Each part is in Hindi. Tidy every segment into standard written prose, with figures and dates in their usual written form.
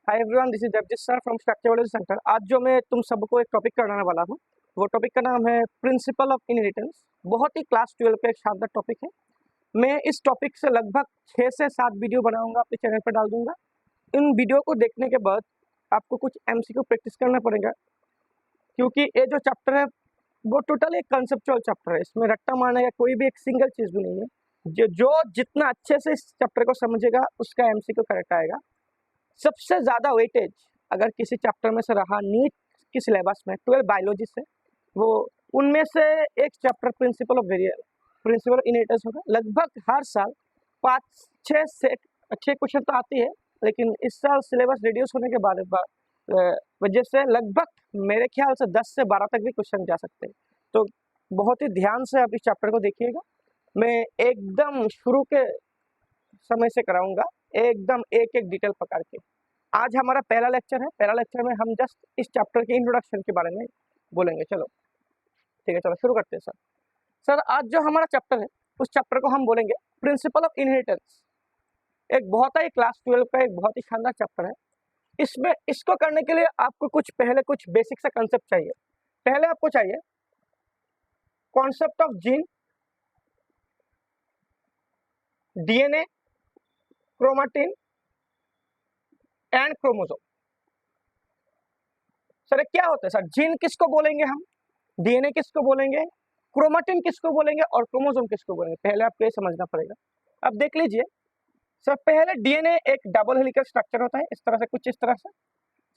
Hi everyone, this is Jagdish sir from structure biology centre. आज जो मैं तुम सबको एक टॉपिक कराने वाला हूँ, वो टॉपिक का नाम है प्रिंसिपल ऑफ इनहेरिटेंस। बहुत ही क्लास 12 का एक शानदार टॉपिक है। मैं इस टॉपिक से लगभग 6 से 7 वीडियो बनाऊंगा, अपने चैनल पर डाल दूंगा। इन वीडियो को देखने के बाद आपको कुछ एमसीक्यू प्रैक्टिस करना पड़ेगा, क्योंकि ये जो चैप्टर है वो टोटली एक कंसेप्चुअल चैप्टर है। इसमें रट्टा मारने का कोई भी एक सिंगल चीज़ भी नहीं है। जो जितना अच्छे से इस चैप्टर को समझेगा उसका एमसीक्यू करेक्ट आएगा। सबसे ज़्यादा वेटेज अगर किसी चैप्टर में से रहा नीट की सिलेबस में 12 बायोलॉजी से, वो उनमें से एक चैप्टर प्रिंसिपल ऑफ इनहेरिटेंस होगा। लगभग हर साल 5-6 से 6 क्वेश्चन तो आती है, लेकिन इस साल सिलेबस रिड्यूस होने के बाद वजह से लगभग मेरे ख्याल से 10 से 12 तक भी क्वेश्चन जा सकते हैं। तो बहुत ही ध्यान से आप इस चैप्टर को देखिएगा। मैं एकदम शुरू के समय से कराऊंगा, एकदम एक एक डिटेल पकड़ के। आज हमारा पहला लेक्चर है। पहला लेक्चर में हम जस्ट इस चैप्टर के इंट्रोडक्शन के बारे में बोलेंगे। चलो ठीक है, चलो शुरू करते हैं सर। आज जो हमारा चैप्टर है, उस चैप्टर को हम बोलेंगे प्रिंसिपल ऑफ इनहेरिटेंस। एक बहुत ही क्लास 12 का एक बहुत ही शानदार चैप्टर है। इसमें इसको करने के लिए आपको कुछ बेसिक सा कंसेप्ट चाहिए। पहले आपको चाहिए concept of gene, DNA, chromatin and chromosome. Sir ये क्या होता है सर? जीन किसको बोलेंगे हम, डीएनए किसको बोलेंगे, क्रोमेटिन किसको बोलेंगे और क्रोमोसोम किसको बोलेंगे? पहले आपको ये समझना पड़ेगा। अब देख लीजिए सर, पहले डीएनए एक डबल हेलिकल स्ट्रक्चर होता है, इस तरह से, कुछ इस तरह से।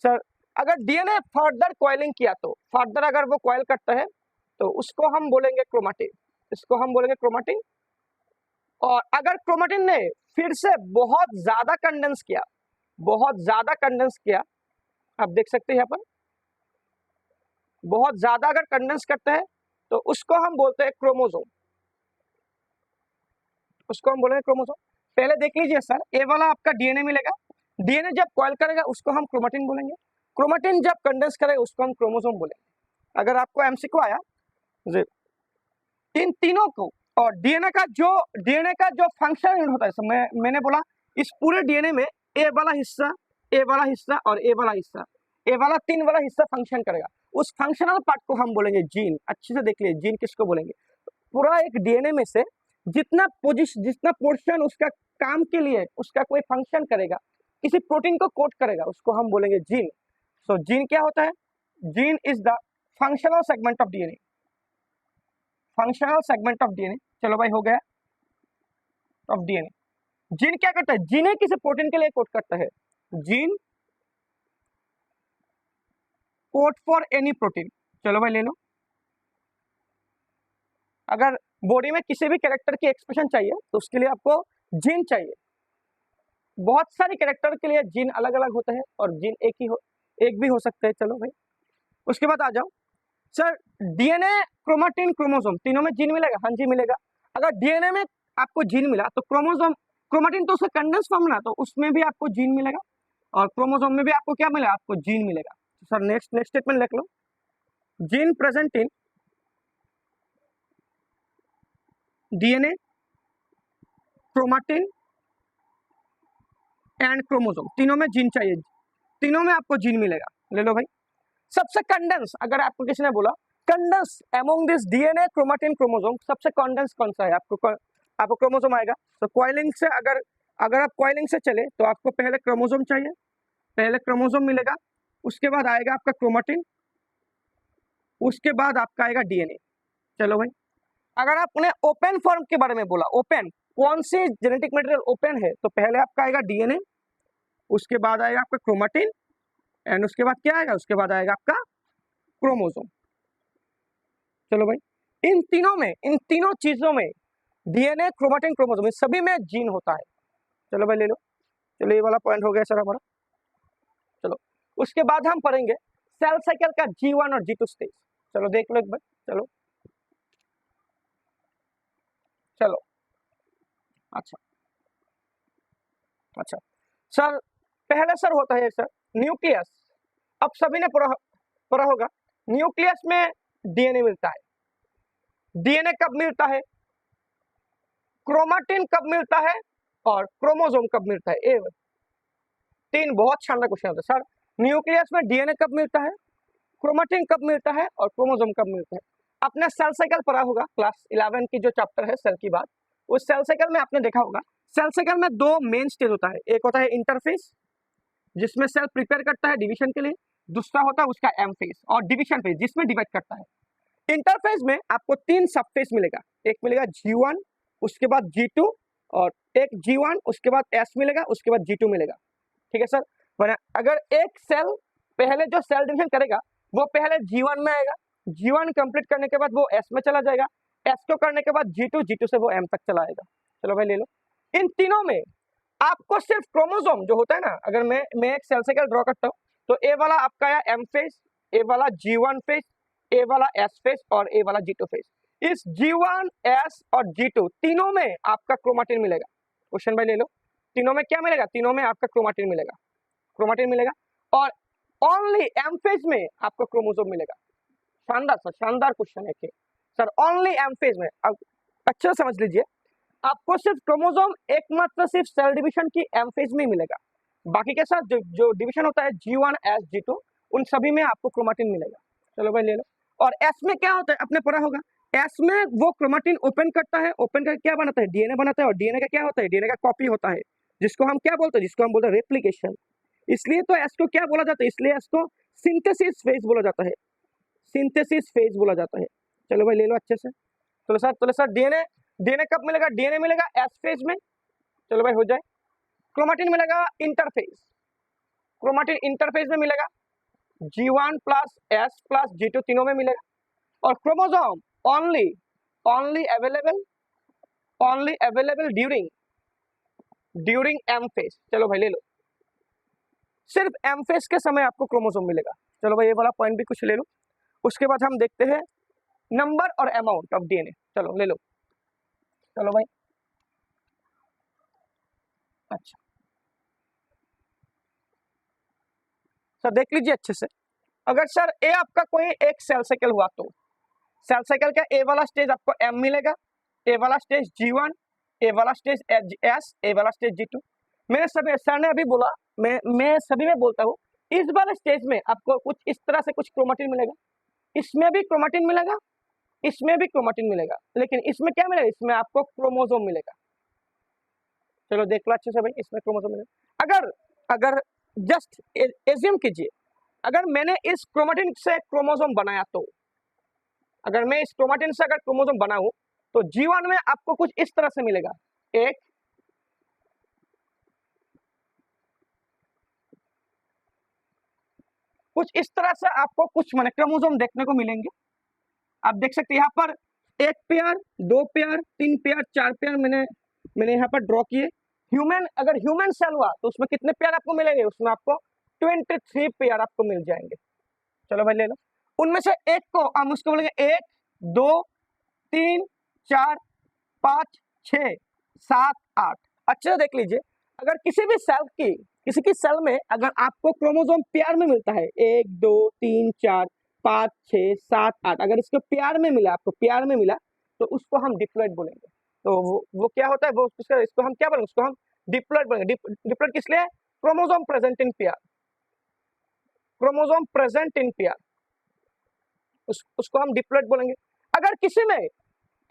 सर अगर डीएनए फर्दर कॉइलिंग किया, तो फर्दर अगर वो कॉइल करता है तो उसको हम बोलेंगे क्रोमेटिन, इसको हम बोलेंगे क्रोमेटिन। और अगर क्रोमेटिन ने फिर से बहुत ज्यादा कंडेंस किया, बहुत ज्यादा कंडेंस किया, आप देख सकते हैं यहाँ पर, बहुत ज्यादा अगर कंडेंस करते हैं तो उसको हम बोलते हैं क्रोमोसोम, उसको हम बोलेंगे क्रोमोसोम। पहले देख लीजिए सर, ए वाला आपका डीएनए मिलेगा, डीएनए जब कॉइल करेगा उसको हम क्रोमेटिन बोलेंगे, क्रोमेटिन जब कंडेंस करेगा उसको हम क्रोमोसोम बोलेंगे। अगर आपको एमसीक्यू आया इन तीनों को, और डीएनए का जो फंक्शन यूनिट होता है, मैंने बोला इस पूरे डीएनए में ए वाला हिस्सा, ए वाला हिस्सा और ए वाला हिस्सा, ए वाला 3 वाला हिस्सा फंक्शन करेगा। उस फंक्शनल पार्ट को हम बोलेंगे जीन। अच्छे से देख लीजिए, जीन किसको बोलेंगे? पूरा एक डीएनए में से जितना पोर्शन उसका काम के लिए, उसका कोई फंक्शन करेगा, किसी प्रोटीन को कोड करेगा, उसको हम बोलेंगे जीन। सो जीन क्या होता है? Gene is the functional segment of DNA, functional segment of DNA. चलो भाई, हो गया ऑफ डीएनए। जीन क्या करता है? जीन किसी प्रोटीन के लिए कोड करता है। Gene code for any protein. चलो भाई ले लो। अगर बॉडी में किसी भी कैरेक्टर की एक्सप्रेशन चाहिए तो उसके लिए आपको जीन चाहिए। बहुत सारे कैरेक्टर के लिए जीन अलग अलग होते हैं, और जीन एक भी हो सकते हैं। चलो भाई, उसके बाद आ जाओ सर, डीएनए, क्रोमेटिन, क्रोमोसोम, तीनों में जीन मिलेगा? हाँ जी मिलेगा। अगर डीएनए में आपको जीन मिला तो क्रोमेटिन तो उसका कंडेंस फॉर्म ना, तो उसमें भी आपको जीन मिलेगा, और क्रोमोसोम में भी आपको क्या मिलेगा? आपको जीन मिलेगा। तो सर नेक्स्ट स्टेटमेंट लिख लो, gene present in DNA, chromatin and chromosome. तीनों में जीन चाहिए, तीनों में आपको जीन मिलेगा। ले लो भाई। सबसे कंडेंस, अगर आपको किसी ने बोला condense among this DNA, chromatin, chromosome, सबसे कंडेंस कौन सा है? आपको क्रोमोसोम आएगा। तो कॉइलिंग से अगर आप कॉइलिंग से चले तो आपको पहले क्रोमोसोम चाहिए, पहले क्रोमोसोम मिलेगा, उसके बाद आएगा आपका क्रोमेटिन, उसके बाद आपका आएगा डीएनए। चलो भाई, अगर आपने ओपन फॉर्म के बारे में बोला, ओपन कौन सी जेनेटिक मटेरियल ओपन है, तो पहले आपका आएगा डीएनए, उसके बाद आएगा आपका क्रोमेटिन, एंड उसके बाद क्या आएगा? उसके बाद आएगा आपका क्रोमोसोम। चलो भाई, इन तीनों चीजों में, डीएनए, क्रोमेटिन, क्रोमोसोम, सभी में जीन होता है। चलो भाई ले लो। चलो ये वाला पॉइंट हो गया सर हमारा। चलो उसके बाद हम पढ़ेंगे सेल साइकिल का G1 और G2 स्टेज। चलो देख लो एक बार। चलो चलो अच्छा अच्छा सर, पहले सर होता है सर न्यूक्लियस। अब सभी ने पढ़ा होगा, न्यूक्लियस में डीएनए मिलता है। डीएनए कब मिलता है? क्रोमेटिन कब मिलता है? और क्रोमोसोम कब मिलता है? तीन बहुत शानदार क्वेश्चन होता है सर। न्यूक्लियस में डीएनए कब मिलता है, क्रोमेटिन कब मिलता है और क्रोमोसोम कब मिलता है। आपने सेल साइकिल पढ़ा होगा क्लास 11 की जो चैप्टर है सेल की बात, उस सेल साइकिल में आपने देखा होगा सेल साइकिल में दो मेन स्टेज होता है, एक होता है इंटरफेज जिसमें सेल प्रिपेयर करता है डिवीजन के लिए, दूसरा होता है उसका एम फेज और डिवीजन फेज जिसमें डिवाइड करता है। इंटरफेज में आपको तीन सब फेज मिलेगा, एक मिलेगा G1, उसके बाद G2 और एक G1 उसके बाद S मिलेगा, उसके बाद G2 मिलेगा। ठीक है सर। अगर एक सेल पहले जो सेल डिवीजन करेगा वो पहले G1 में आएगा, G1 कंप्लीट करने के बाद वो S में चला जाएगा, S को करने के बाद G2, G2 से वो M तक चला आएगा। चलो भाई ले लो। इन तीनों में आपको सिर्फ क्रोमोसोम जो होता है ना, अगर मैं एक सेल साइकिल ड्रॉ करता हूँ तो ए वाला आपका आया एम फेज, ए वाला G1 फेज, ए वाला S फेज और ए वाला G2 फेज। इस G1, S और G2 तीनों में आपका क्रोमेटिन मिलेगा। क्वेश्चन भाई ले लो, तीनों में क्या मिलेगा, तीनों में आपका क्रोमेटिन मिलेगा, क्रोमेटिन मिलेगा और ओनली एम फेज में आपको क्रोमोसोम मिलेगा। शानदार सर, शानदार क्वेश्चन है सर, ओनली एम फेज में। अब अच्छे से समझ लीजिए, आपको सिर्फ क्रोमोसोम एकमात्र सिर्फ सेल डिवीजन की एम फेज में ही मिलेगा, बाकी के साथ जो डिवीजन होता है G1, S, G2 उन सभी में आपको क्रोमेटिन मिलेगा। चलो भाई ले लो। और S में क्या होता है आपने पढ़ा होगा, S में वो क्रोमेटिन ओपन करता है, ओपन करके क्या बनाता है, डीएनए बनाता है और डीएनए का क्या होता है, डीएनए का कॉपी होता है जिसको हम क्या बोलते हैं, जिसको हम बोलते हैं रेप्लिकेशन। इसलिए तो S को क्या बोला जाता है, इसलिए S को सिंथेसिस फेज बोला जाता है, सिंथेसिस फेज बोला जाता है। चलो भाई ले लो अच्छे से। चलो सर डीएनए कब मिलेगा, डीएनए मिलेगा एस फेज में। चलो भाई हो जाए। क्रोमेटिन मिलेगा इंटरफेज, क्रोमेटिन इंटरफेज में मिलेगा, G1 plus S plus G2 तीनों में मिलेगा। और chromosome only available during M phase. चलो भाई ले लो, सिर्फ एम फेज के समय आपको क्रोमोसोम मिलेगा। चलो भाई ये वाला पॉइंट भी कुछ ले लो। उसके बाद हम देखते हैं नंबर और अमाउंट ऑफ डीएनए। चलो ले लो। चलो भाई अच्छा सर देख लीजिए अच्छे से, अगर सर ए आपका कोई एक सेल साइकिल हुआ तो सेल साइकिल का ए वाला स्टेज आपको एम मिलेगा, ए वाला स्टेज G1, ए वाला स्टेज S, ए वाला स्टेज G2। मेरे सभी सर ने अभी बोला, मैं सभी में बोलता हूँ, इस वाले स्टेज में आपको कुछ इस तरह से कुछ क्रोमेटिन मिलेगा, इसमें भी क्रोमेटिन मिलेगा, इसमें भी क्रोमेटिन मिलेगा, लेकिन इसमें क्या मिलेगा, इसमें आपको क्रोमोसोम मिलेगा। चलो देख लो अच्छे से भाई, इसमें क्रोमोसोम मिलेगा। अगर जस्ट एज्यूम कीजिए, अगर मैंने इस क्रोमेटिन से क्रोमोसोम बनाया तो, अगर मैं इस क्रोमेटिन से अगर क्रोमोसोम बनाऊं तो G1 में आपको कुछ इस तरह से मिलेगा, एक कुछ इस तरह से आपको कुछ माने क्रोमोसोम देखने को मिलेंगे। आप देख सकते हैं यहाँ पर एक पेयर, दो पेयर, तीन पेयर, चार पेयर मैंने यहाँ पर ड्रॉ किए। अगर ह्यूमन सेल हुआ तो उसमें कितने पेयर आपको मिलेंगे, उसमें आपको 23 पेयर आपको मिल जाएंगे। चलो भाई ले लो, उनमें से एक को हम उसको बोलेंगे 1, 2, 3, 4, 5, 6, 7, 8। अच्छे से देख लीजिए, अगर किसी की सेल में अगर आपको क्रोमोसोम पेयर में मिलता है 1, 2, 3, 4, 5, 6, 7, 8, अगर इसको पेयर में मिला, आपको पेयर में मिला तो उसको हम डिप्लॉइड बोलेंगे। तो वो क्या होता है, वो इसको हम क्या बोलेंगे, उसको हम डिप्लॉइड बोलेंगे। डिप्लॉइड किस लिए, chromosome present in pair, chromosome present in pair, उसको हम डिप्लॉइड बोलेंगे। अगर किसी में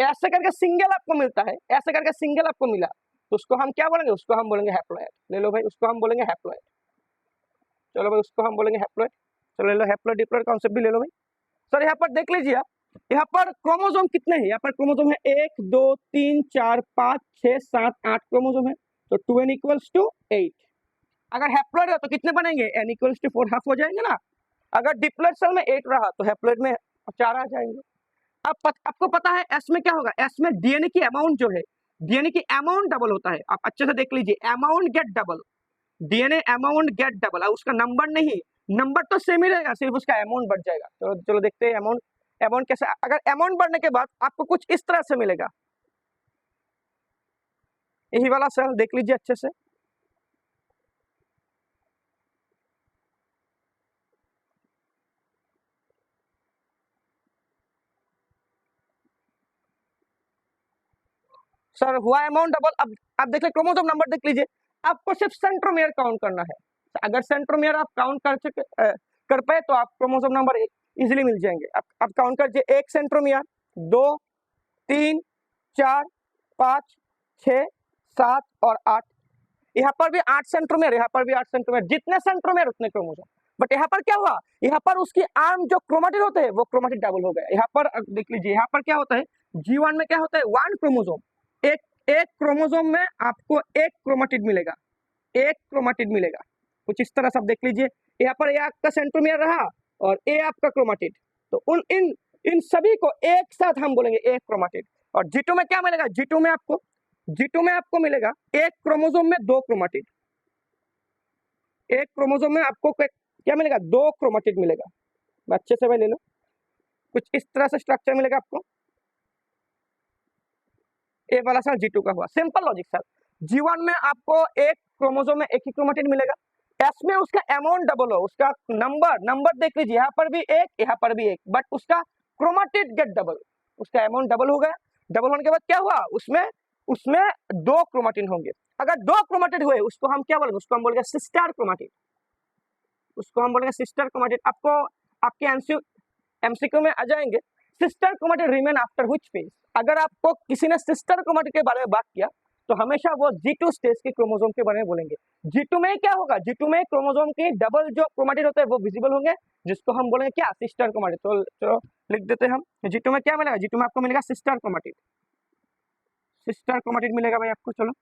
ऐसे करके सिंगल आपको मिलता है, ऐसे करके सिंगल आपको मिला तो उसको हम क्या बोलेंगे, उसको हम बोलेंगे हैप्लॉइड। ले लो भाई, उसको हम बोलेंगे हैप्लॉइड। चलो भाई उसको हम बोलेंगे हैप्लॉइड। चलो ले लो हैप्लॉइड डिप्लॉइड कॉन्सेप्ट भी ले लो भाई। सर यहाँ पर देख लीजिए आप, यहाँ पर क्रोमोसोम कितने हैं, यहाँ पर क्रोमोसोम है 1, 2, 3, 4, 5, 6, 7, 8 क्रोमोसोम है, तो 2n = 8। अगर हैप्लॉइड है तो कितने बनेंगे, n = 4 हाफ हो जाएंगे ना। अगर डिप्लॉइड सेल में 8 रहा तो हैप्लॉइड में 4 आ जाएंगे। अब आपको पता है एस में क्या होगा, एस में डीएनए की अमाउंट जो है, डीएनए की अमाउंट डबल होता है। आप अच्छे से देख लीजिए, amount get double, DNA amount get double, उसका नंबर नहीं, नंबर तो सेम ही रहेगा, सिर्फ उसका अमाउंट बढ़ जाएगा। चलो देखते हैं अमाउंट कैसे। अगर अमाउंट बढ़ने के बाद आपको कुछ इस तरह से मिलेगा, यही वाला सेल देख लीजिए अच्छे से, सर हुआ अमाउंट डबल। अब देख लीजिए क्रोमोसोम नंबर देख लीजिए, आपको सिर्फ सेंट्रोमियर काउंट करना है, अगर सेंट्रोमियर आप काउंट कर पाए तो आप क्रोमोसोम नंबर इजीली मिल जाएंगे। आप काउंट कर 1 सेंट्रोमियर, 2, 3, 4, 5, 6, 7 और 8। यहाँ पर भी 8 सेंट्रोमियर, यहाँ पर भी 8 सेंट्रोमियर, जितने सेंट्रोमियर उतने क्रोमोसोम। बट यहाँ पर क्या हुआ, यहाँ पर उसकी आर्म जो क्रोमेटिड होते हैं वो क्रोमेटिड डबल हो गया। यहाँ पर देख लीजिए, यहाँ पर क्या होता है, G1 में क्या होता है, 1 क्रोमोसोम, एक क्रोमोसोम में आपको एक क्रोमेटिड मिलेगा, एक क्रोमेटिड मिलेगा। कुछ इस तरह से आप देख लीजिए, यहाँ पर ये आपका सेंट्रोमियर रहा और ए आपका क्रोमेटिड, तो इन सभी को एक साथ हम बोलेंगे एक क्रोमेटिड। और G2 में क्या मिलेगा, G2 में आपको मिलेगा एक क्रोमोसोम में 2 क्रोमेटिड, एक क्रोमोसोम में आपको क्या मिलेगा, 2 क्रोमेटिड मिलेगा। अच्छे से भाई ले लो, कुछ इस तरह से स्ट्रक्चर मिलेगा आपको। ए वाला सर G2 का हुआ, सिंपल लॉजिक सर। G1 में आपको एक क्रोमोसोम में एक ही क्रोमेटिड मिलेगा, एस में उसका अमाउंट डबल हो, उसका नंबर देख लीजिए, यहाँ पर भी एक, यहाँ पर भी एक, बट उसका क्रोमेटिड गेट डबल, उसका अमाउंट डबल हो गया। डबल होने के बाद क्या हुआ, उसमें 2 क्रोमेटिड होंगे। अगर 2 क्रोमेटिड हुए उसको हम क्या बोलेंगे, उसको हम बोलेंगे सिस्टर क्रोमेटिड, उसको हम बोलेंगे सिस्टर क्रोमेटिड। आपको आपके एमसीक्यू में आ जाएंगे, sister chromatid remain after which phase. अगर आपको किसी ने सिस्टर क्रोमेटिड के बारे में बात किया तो हमेशा वो G2 स्टेज के क्रोमोसोम के बारे में बोलेंगे। G2 में क्या होगा, G2 में क्रोमोसोम के डबल जो क्रोमेटिड होते हैं वो विजिबल होंगे, जिसको हम बोलेंगे क्या, सिस्टर क्रोमेटिड। तो चलो लिख देते हैं हम, G2 में क्या मिलेगा, G2 में आपको मिलेगा सिस्टर क्रोमेटिड, सिस्टर क्रोमेटिड मिलेगा भाई आपको। चलो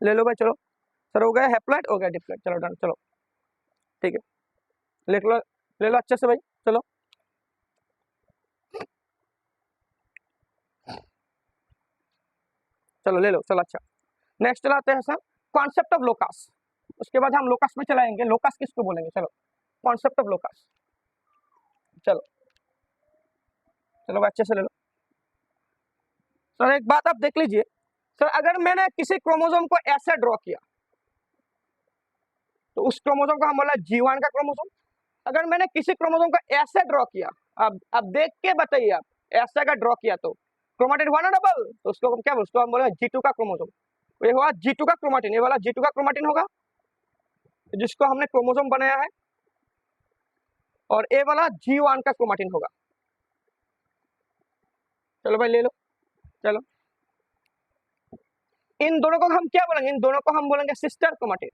ले लो भाई, चलो सर हो गया हैप्लॉइड, हो गया डिप्लॉइड, चलो डन, चलो ठीक है, लिख लो, ले लो अच्छे से भाई। चलो चलो ले लो, चलो अच्छा। नेक्स्ट चलाते हैं सर कॉन्सेप्ट ऑफ लोकस, उसके बाद हम लोकस में चलाएंगे। लोकस किसको बोलेंगे, चलो कॉन्सेप्ट ऑफ लोकस, चलो चलो अच्छे से ले लो। सर एक बात आप देख लीजिए, सर अगर मैंने किसी क्रोमोसोम को ऐसे ड्रॉ किया तो उस क्रोमोसोम को हम बोला G1 का क्रोमोसोम। अगर मैंने किसी क्रोमोसोम को ऐसे ड्रॉ किया, अब देख के बताइए, आप ऐसा अगर ड्रॉ किया तो क्रोमेटिड हुआ ना डबल, तो उसको हम क्या बोलते, उसको हम बोले G2 का क्रोमोसोम। ये हुआ G2 का क्रोमेटिन, ये वाला G2 का क्रोमेटिन होगा जिसको हमने क्रोमोसोम बनाया है, और ए वाला G1 का क्रोमेटिन होगा। चलो भाई ले लो, चलो इन दोनों को हम क्या बोलेंगे, इन दोनों को हम बोलेंगे सिस्टर क्रोमेटिड,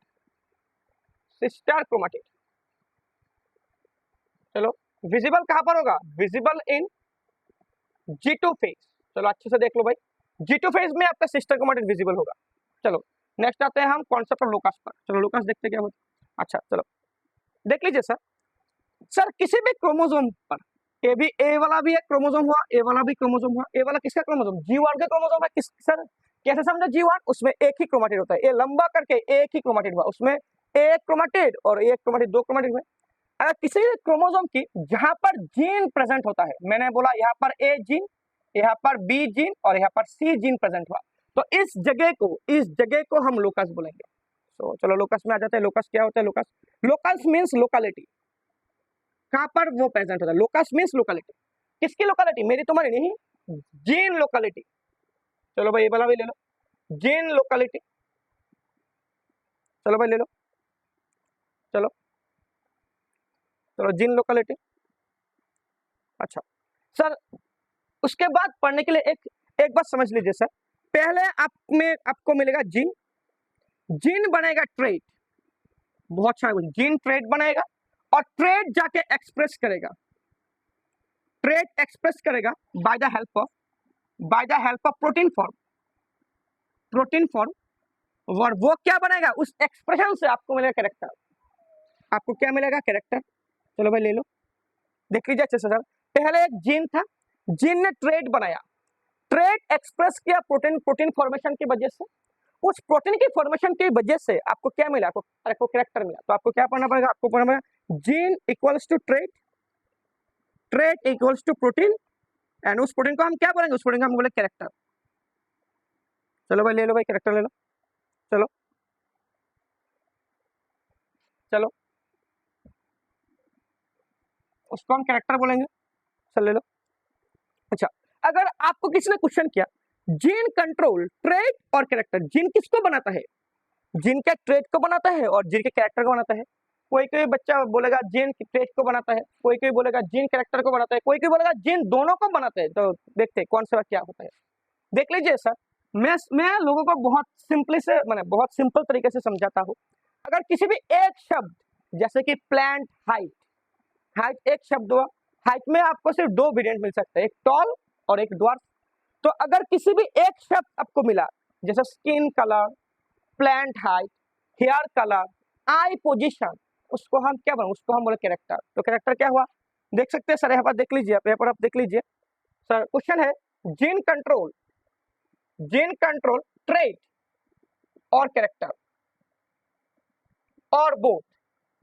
सिस्टर क्रोमेटिड। चलो विजिबल कहां पर होगा, विजिबल इन G2 फेज। चलो अच्छे से देख लो भाई, G2 फेज में आपका सिस्टर क्रोमेटिड विजिबल होगा। चलो नेक्स्ट आते हैं हम कॉन्सेप्ट ऑफ लोकस पर। चलो लोकस देखते क्या होता है। अच्छा चलो देख लीजिए सर किसी भी क्रोमोसोम पर ए वाला भी एक क्रोमोसोम हुआ, ए वाला भी क्रोमोसोम हुआ, ए वाला किसका क्रोमोसोम, G1 का क्रोमोसोम है। किस सर कैसे समझो, G1 उसमें एक ही क्रोमेटिड होता है, ये लंबा करके एक ही क्रोमेटिड हुआ, उसमें एक क्रोमेटिड और एक क्रोमेटिड, 2 क्रोमेटिड हुए। अगर किसी क्रोमोसोम की जहां पर जीन प्रेजेंट होता है, मैंने बोला यहाँ पर ए जीन, यहाँ पर बी जीन और यहाँ पर सी जीन प्रेजेंट हुआ, तो इस जगह को हम लोकस बोलेंगे। तो चलो लोकस में आ जाते हैं। लोकस क्या होता है, लोकस मीन्स लोकेलिटी, कहां पर वो प्रेजेंट होता है। लोकस मीन्स लोकेलिटी, किसकी लोकेलिटी, मेरी तुम्हारी नहीं, जीन लोकेलिटी। चलो भाई ये वाला भी ले लो, जीन लोकेलिटी। चलो भाई ले लो, चलो चलो जीन लोकेलिटी। अच्छा सर उसके बाद पढ़ने के लिए एक बात समझ लीजिए सर, पहले आपको मिलेगा जीन, जीन बनेगा ट्रेट, बहुत अच्छा, जीन ट्रेट बनेगा और ट्रेट जाके एक्सप्रेस करेगा, ट्रेट एक्सप्रेस करेगा by the help of protein form, और वो क्या बनेगा, उस एक्सप्रेशन से आपको मिलेगा कैरेक्टर, आपको क्या मिलेगा, कैरेक्टर। चलो भाई ले लो, देख लीजिए अच्छे से सर, पहले एक जीन था, जीन ने ट्रेट बनाया, ट्रेट एक्सप्रेस किया प्रोटीन फॉर्मेशन की वजह से, उस प्रोटीन की फॉर्मेशन की वजह से आपको क्या मिला, आपको कैरेक्टर मिला। तो आपको क्या पढ़ना पड़ेगा, आपको पढ़ना पड़ेगा gene equals to trait, trait equals to protein, and उस प्रोटीन को हम क्या बोलेंगे, उस प्रोटीन को हम बोले कैरेक्टर। चलो भाई ले लो भाई, कैरेक्टर ले लो, चलो चलो उसको हम कैरेक्टर बोलेंगे, चल ले लो। अच्छा अगर आपको किसी ने क्वेश्चन किया जीन कंट्रोल ट्रेट और कैरेक्टर, जीन किसको बनाता है, जीन के ट्रेट को बनाता है और जीन के कैरेक्टर को बनाता है। कोई कोई बच्चा बोलेगा जीन ट्रेट को बनाता है, कोई कोई बोलेगा जीन कैरेक्टर को बनाता है, कोई कोई बोलेगा जीन दोनों को बनाता है। तो देखते हैं कौन सा क्या होता है। देख लीजिए सर, मैं लोगों को बहुत सिंपली से मैंने बहुत सिंपल तरीके से समझाता हूँ। अगर किसी भी एक शब्द जैसे कि प्लांट, हाइट, हाइट एक शब्द हुआ, हाइट में आपको सिर्फ दो वेरिएंट मिल सकते हैं, एक टॉल और एक ड्वार्फ। तो अगर किसी भी एक शब्द आपको मिला जैसे skin colour, plant height, hair colour, eye position, उसको हम क्या बोले, उसको हम बोले कैरेक्टर। तो कैरेक्टर क्या हुआ, देख सकते हैं सर, यहाँ पर देख लीजिए, यहाँ पर आप देख लीजिए सर, क्वेश्चन है gene control, gene control trait और कैरेक्टर और बोथ,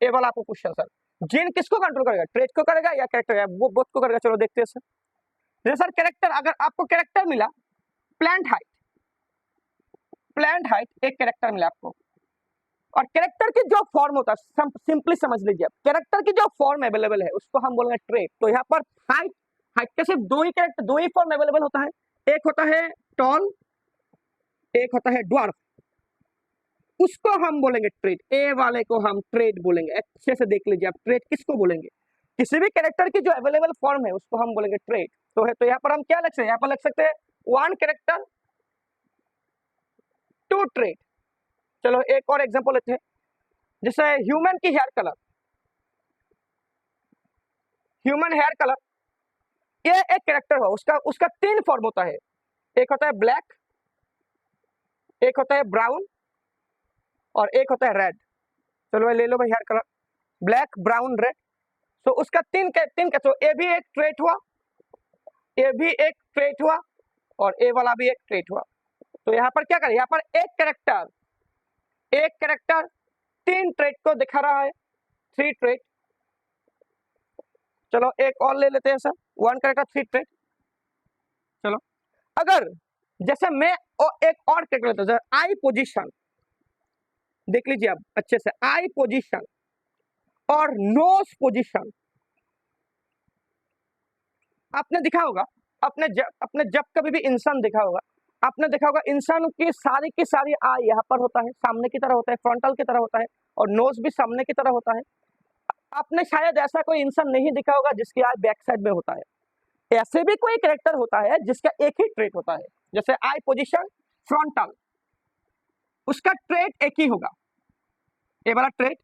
ये वाला आपको क्वेश्चन सर। जीन किसको कंट्रोल करेगा, ट्रेट को करेगा या कैरेक्टर, वो बोथ को करेगा। चलो देखते हैं सर। जैसे सर कैरेक्टर, अगर आपको कैरेक्टर मिला प्लांट हाइट, प्लांट हाइट एक कैरेक्टर मिला आपको, और कैरेक्टर की जो फॉर्म होता है, सिंपली समझ लीजिए, कैरेक्टर की जो फॉर्म अवेलेबल है उसको हम बोलेंगे ट्रेट। तो यहाँ पर हाइट, हाइट के सिर्फ दो ही कैरेक्टर, दो ही फॉर्म अवेलेबल होता है, एक होता है टॉल, एक होता है ड्वार्फ, उसको हम बोलेंगे ट्रेट। ए वाले को हम ट्रेट बोलेंगे। अच्छे से देख लीजिए आप, ट्रेट किसको बोलेंगे, किसी भी कैरेक्टर की जो अवेलेबल फॉर्म है उसको हम बोलेंगे ट्रेट। तो है, तो यहाँ पर हम क्या लिख सकते हैं, यहाँ पर लिख सकते हैं वन कैरेक्टर टू ट्रेट। चलो एक और एग्जांपल लेते हैं, जैसे ह्यूमन की hair colour, human hair colour, ये एक कैरेक्टर हो, उसका उसका तीन फॉर्म होता है, एक होता है ब्लैक, एक होता है ब्राउन और एक होता है रेड। चलो ले लो भाई hair colour, black, brown, red. तो उसका तीन का, तो ए भी एक ट्रेट हुआ, ए भी एक ट्रेट हुआ और ए वाला भी एक ट्रेट हुआ। तो यहाँ पर क्या करें, यहाँ पर एक कैरेक्टर तीन ट्रेट को दिखा रहा है, थ्री ट्रेट। चलो एक और ले लेते हैं sir, one character three trait. चलो अगर जैसे मैं एक और कैरेक्टर लेता हूं, आई पोजीशन, देख लीजिए आप अच्छे से, आई पोजीशन और नोज पोजीशन। आपने दिखा होगा, अपने जब कभी भी इंसान देखा होगा, आपने देखा होगा इंसान की सारी आई यहाँ पर होता है, सामने की तरह होता है, फ्रंटल की तरह होता है, और नोज भी सामने की तरह होता है। आपने शायद ऐसा कोई इंसान नहीं देखा होगा जिसकी आई बैक साइड में होता है। ऐसे भी कोई कैरेक्टर होता है जिसका एक ही ट्रेट होता है, जैसे आई पोजीशन फ्रंटल, उसका ट्रेट एक ही होगा, ये वाला ट्रेट।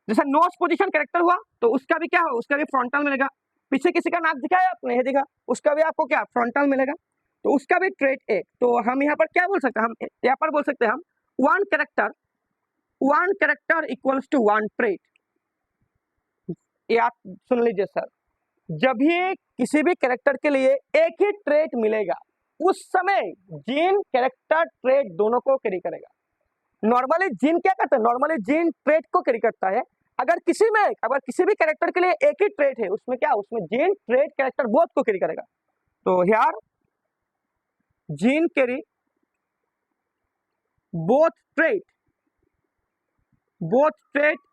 जैसे नोज पोजीशन कैरेक्टर हुआ तो उसका भी क्या हो, उसका भी फ्रंटल मिलेगा। पीछे किसी का नाक दिखाया आपने, दिखा, उसका भी आपको क्या फ्रंटल मिलेगा, तो उसका भी ट्रेट एक। तो हम यहाँ पर क्या बोल सकते हैं, हम यहाँ पर बोल सकते हैं हम one character equals to one trait. ये आप सुन लीजिए सर, जब भी किसी भी कैरेक्टर के लिए एक ही ट्रेट मिलेगा उस समय जीन कैरेक्टर ट्रेट दोनों को कैरी करेगा। नॉर्मली जीन क्या करता है, नॉर्मली जीन ट्रेट को कैरी करता है। अगर किसी भी कैरेक्टर के लिए एक ही ट्रेट है, उसमें क्या, उसमें जीन ट्रेट कैरेक्टर बोथ को कैरी करेगा। तो here gene carry both trait